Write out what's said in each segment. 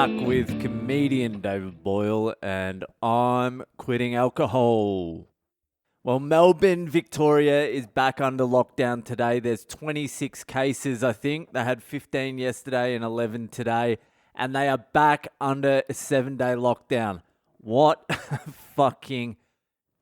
back with comedian David Boyle, and I'm quitting alcohol. Well, Melbourne, Victoria is back under lockdown today. There's 26 cases, I think. They had 15 yesterday and 11 today, and they are back under a 7-day lockdown. What a fucking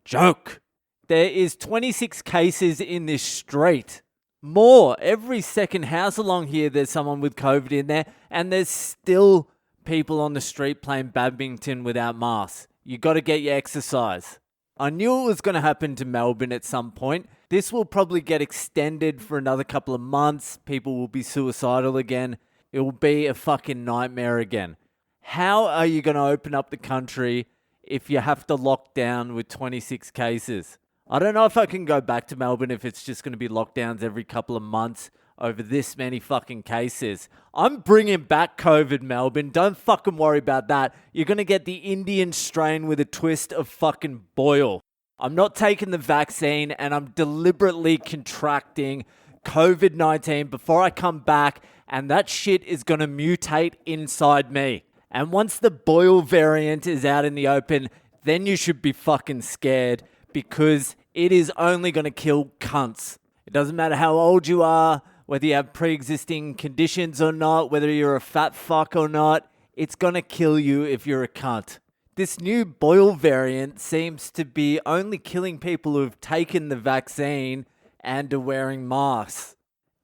joke. There is 26 cases in this street. More. Every second house along here, there's someone with COVID in there, and there's still people on the street playing badminton without masks. You got to get your exercise. I knew it was going to happen to Melbourne at some point. This will probably get extended for another couple of months. People will be suicidal again. It will be a fucking nightmare again. How are you going to open up the country if you have to lock down with 26 cases? I don't know if I can go back to Melbourne if it's just going to be lockdowns every couple of months over this many fucking cases. I'm bringing back COVID, Melbourne. Don't fucking worry about that. You're going to get the Indian strain with a twist of fucking Boyle. I'm not taking the vaccine, and I'm deliberately contracting COVID-19 before I come back, and that shit is going to mutate inside me. And once the Boyle variant is out in the open, then you should be fucking scared, because it is only going to kill cunts. It doesn't matter how old you are, whether you have pre-existing conditions or not, whether you're a fat fuck or not, it's going to kill you if you're a cunt. This new Boyle variant seems to be only killing people who've taken the vaccine and are wearing masks.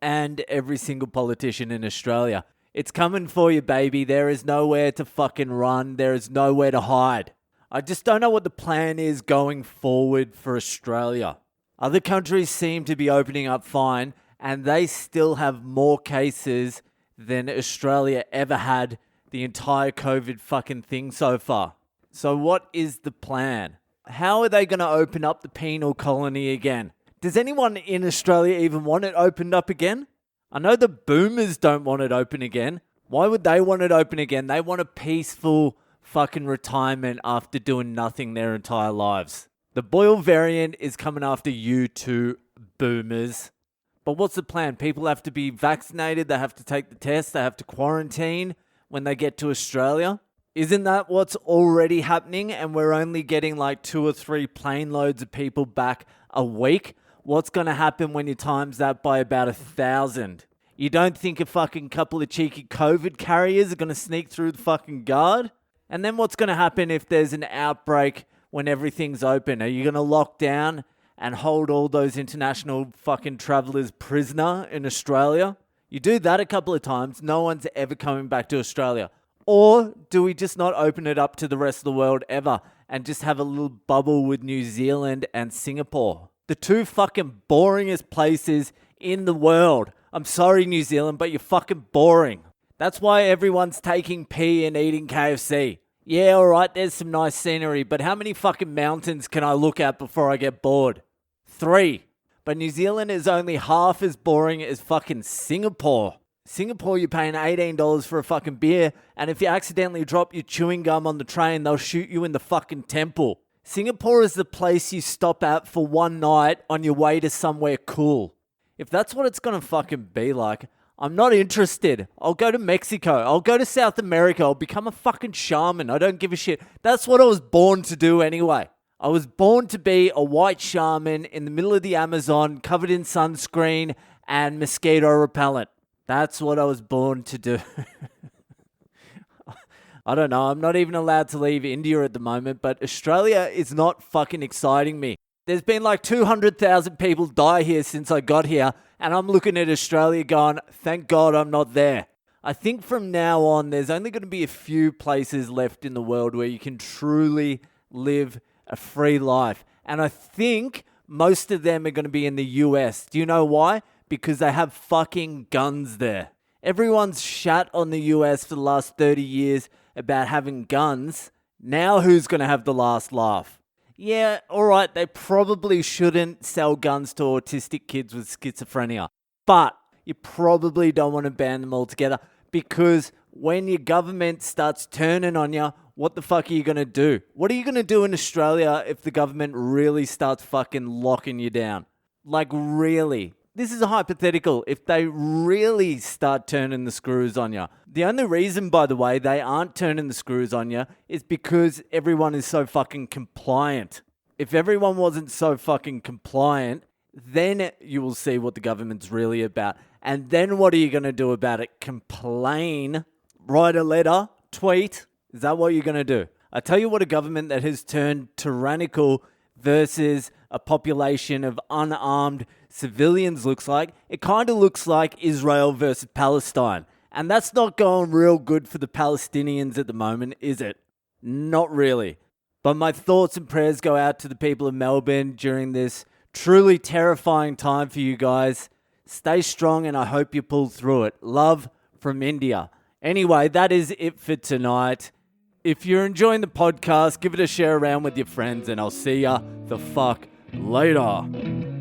And every single politician in Australia. It's coming for you, baby. There is nowhere to fucking run. There is nowhere to hide. I just don't know what the plan is going forward for Australia. Other countries seem to be opening up fine, and they still have more cases than Australia ever had the entire COVID fucking thing so far. So what is the plan? How are they going to open up the penal colony again? Does anyone in Australia even want it opened up again? I know the boomers don't want it open again. Why would they want it open again? They want a peaceful fucking retirement after doing nothing their entire lives. The Boyle variant is coming after you two boomers. But what's the plan? People have to be vaccinated, they have to take the test, they have to quarantine when they get to Australia. Isn't that what's already happening, and we're only getting like 2 or 3 plane loads of people back a week? What's going to happen when you times that by about 1,000? You don't think a fucking couple of cheeky COVID carriers are going to sneak through the fucking guard? And then what's going to happen if there's an outbreak when everything's open? Are you going to lock down and hold all those international fucking travelers prisoner in Australia? You do that a couple of times, no one's ever coming back to Australia. Or do we just not open it up to the rest of the world ever and just have a little bubble with New Zealand and Singapore? The 2 fucking boringest places in the world. I'm sorry, New Zealand, but you're fucking boring. That's why everyone's taking pee and eating KFC. Yeah, alright, there's some nice scenery, but how many fucking mountains can I look at before I get bored? 3. But New Zealand is only half as boring as fucking Singapore. Singapore, you're paying $18 for a fucking beer, and if you accidentally drop your chewing gum on the train, they'll shoot you in the fucking temple. Singapore is the place you stop at for one night on your way to somewhere cool. If that's what it's gonna fucking be like, I'm not interested. I'll go to Mexico. I'll go to South America. I'll become a fucking shaman. I don't give a shit. That's what I was born to do anyway. I was born to be a white shaman in the middle of the Amazon, covered in sunscreen and mosquito repellent. That's what I was born to do. I don't know. I'm not even allowed to leave India at the moment, but Australia is not fucking exciting me. There's been like 200,000 people die here since I got here, and I'm looking at Australia going, thank God I'm not there. I think from now on, there's only going to be a few places left in the world where you can truly live a free life. And I think most of them are going to be in the US. Do you know why? Because they have fucking guns there. Everyone's shat on the US for the last 30 years about having guns. Now who's going to have the last laugh? Yeah, alright, they probably shouldn't sell guns to autistic kids with schizophrenia. But you probably don't want to ban them altogether, because when your government starts turning on you, what the fuck are you going to do? What are you going to do in Australia if the government really starts fucking locking you down? Like, really? This is a hypothetical. If they really start turning the screws on you. The only reason, by the way, they aren't turning the screws on you is because everyone is so fucking compliant. If everyone wasn't so fucking compliant, then you will see what the government's really about. And then what are you going to do about it? Complain? Write a letter? Tweet? Is that what you're going to do? I tell you what, a government that has turned tyrannical versus a population of unarmed civilians looks like. It kind of looks like Israel versus Palestine. And that's not going real good for the Palestinians at the moment, is it? Not really. But my thoughts and prayers go out to the people of Melbourne during this truly terrifying time for you guys. Stay strong and I hope you pull through it. Love from India. Anyway, that is it for tonight. If you're enjoying the podcast, give it a share around with your friends and I'll see ya the fuck later.